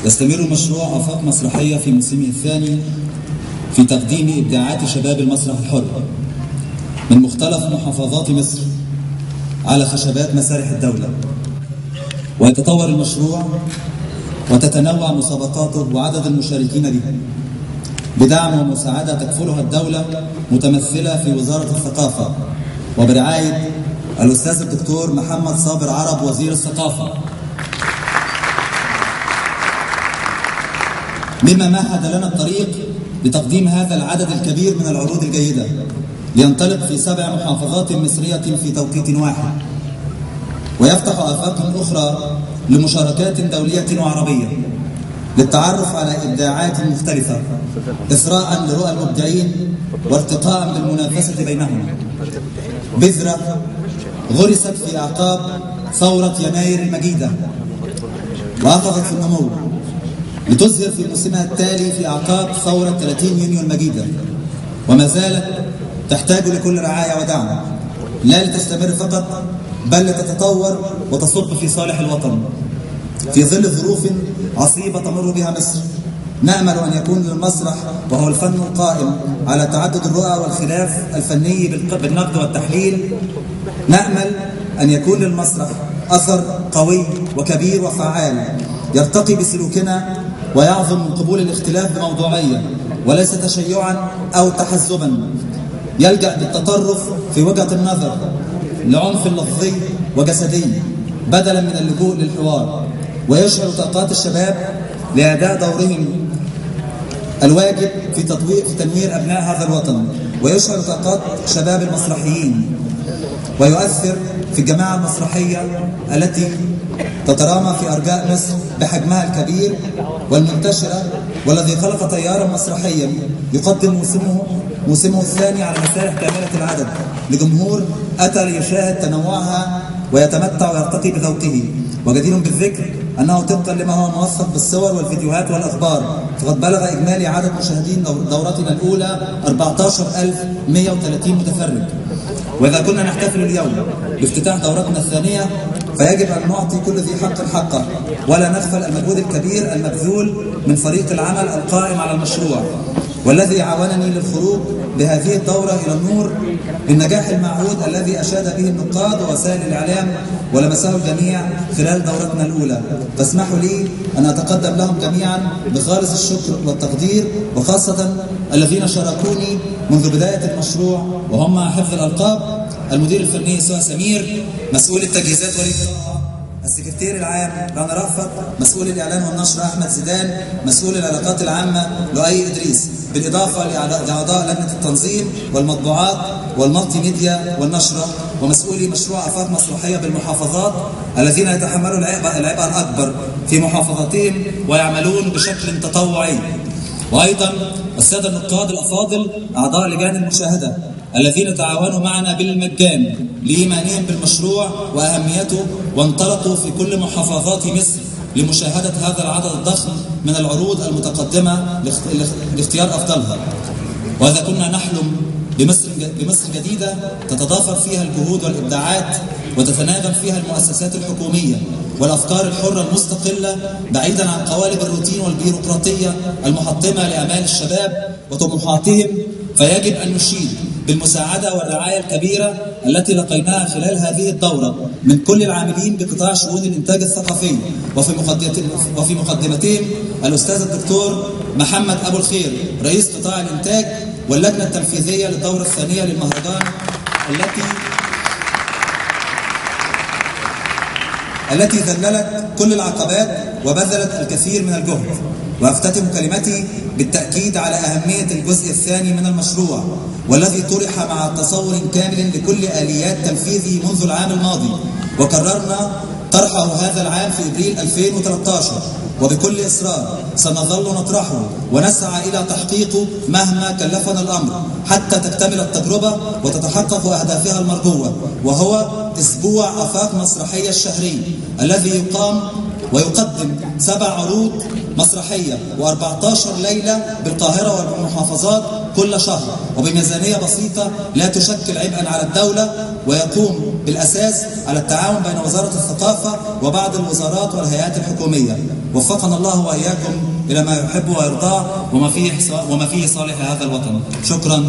يستمر مشروع آفاق مسرحية في موسمه الثاني في تقديم إبداعات شباب المسرح الحر من مختلف محافظات مصر على خشبات مسارح الدولة. ويتطور المشروع وتتنوع مسابقاته وعدد المشاركين به بدعم ومساعدة تكفلها الدولة متمثلة في وزارة الثقافة وبرعاية الأستاذ الدكتور محمد صابر عرب وزير الثقافة، مما مهد لنا الطريق لتقديم هذا العدد الكبير من العروض الجيدة لينطلق في 7 محافظات مصرية في توقيت واحد، ويفتح آفاق أخرى لمشاركات دولية وعربية للتعرف على إبداعات مختلفة إثراء لرؤى المبدعين وارتقاء بالمنافسة بينهم. بذرة غرست في أعقاب ثورة يناير المجيدة وأخذت في النمو لتزهر في موسمها التالي في أعقاب ثورة 30 يونيو المجيدة، وما زالت تحتاج لكل رعاية ودعم، لا لتستمر فقط بل لتتطور وتصب في صالح الوطن. في ظل ظروف عصيبة تمر بها مصر، نأمل أن يكون للمسرح وهو الفن القائم على تعدد الرؤى والخلاف الفني بالنقد والتحليل، نأمل أن يكون للمسرح أثر قوي وكبير وفعال يرتقي بسلوكنا ويعظم من قبول الاختلاف بموضوعية وليس تشيعا أو تحزبا، يلجأ بالتطرف في وجهة النظر لعنف لفظي وجسدي بدلا من اللجوء للحوار، ويشعر طاقات الشباب لأداء دورهم الواجب في تنوير أبناء هذا الوطن، ويشعر طاقات شباب المسرحيين ويؤثر في الجماعة المسرحية التي تترامى في أرجاء مصر بحجمها الكبير والمنتشرة، والذي خلق تيارا مسرحيا يقدم موسمه الثاني على مسارح كاملة العدد لجمهور أتى ليشاهد تنوعها ويتمتع ويرتقي بذوقه. وجدير بالذكر أنه طبقا لما هو موثق بالصور والفيديوهات والأخبار فقد بلغ إجمالي عدد مشاهدين دورتنا الأولى 14130 متفرج. وإذا كنا نحتفل اليوم بافتتاح دورتنا الثانية فيجب أن نعطي كل ذي حق حقه ولا نغفل المجهود الكبير المبذول من فريق العمل القائم على المشروع والذي عاونني للخروج بهذه الدورة إلى النور للنجاح المعهود الذي أشاد به النقاد ووسائل الإعلام ولمسه الجميع خلال دورتنا الأولى. فاسمحوا لي أن أتقدم لهم جميعا بخالص الشكر والتقدير، وخاصة الذين شاركوني منذ بداية المشروع وهم حفظ الألقاب المدير الفني سهى سمير، مسؤول التجهيزات وليد طه، السكرتير العام رنا رأفت، مسؤول الإعلان والنشر أحمد زيدان، مسؤول العلاقات العامة لؤي إدريس، بالإضافة لأعضاء لجنة التنظيم والمطبوعات والمالتي ميديا والنشرة، ومسؤولي مشروع آفاق مسرحية بالمحافظات الذين يتحملوا العبء الأكبر في محافظاتهم ويعملون بشكل تطوعي. وأيضا السادة النقاد الأفاضل أعضاء لجان المشاهدة الذين تعاونوا معنا بالمجان لإيمانهم بالمشروع وأهميته وانطلقوا في كل محافظات مصر لمشاهدة هذا العدد الضخم من العروض المتقدمة لاختيار أفضلها. وإذا كنا نحلم بمصر جديدة تتضافر فيها الجهود والإبداعات وتتناغم فيها المؤسسات الحكومية والأفكار الحرة المستقلة بعيدا عن قوالب الروتين والبيروقراطية المحطمة لآمال الشباب وطموحاتهم، فيجب أن نشيد بالمساعدة والرعاية الكبيرة التي لقيناها خلال هذه الدورة من كل العاملين بقطاع شؤون الإنتاج الثقافي، وفي مقدمتهم الأستاذ الدكتور محمد أبو الخير رئيس قطاع الإنتاج واللجنة التنفيذية للدورة الثانية للمهرجان التي ذللت كل العقبات وبذلت الكثير من الجهد. وأختتم كلمتي بالتأكيد على أهمية الجزء الثاني من المشروع والذي طرح مع تصور كامل لكل آليات تنفيذه منذ العام الماضي، وكررنا طرحه هذا العام في إبريل 2013 وبكل إصرار سنظل نطرحه ونسعى إلى تحقيقه مهما كلفنا الأمر حتى تكتمل التجربة وتتحقق أهدافها المرجوة، وهو أسبوع آفاق مسرحية الشهري الذي يقام ويقدم 7 عروض مسرحية و14 ليلة بالقاهرة والمحافظات كل شهر، وبميزانية بسيطة لا تشكل عبئا على الدولة، ويقوم بالأساس على التعاون بين وزارة الثقافة وبعض الوزارات والهيئات الحكومية. وفقنا الله وإياكم إلى ما يحب ويرضاه وما فيه صالح هذا الوطن. شكرا.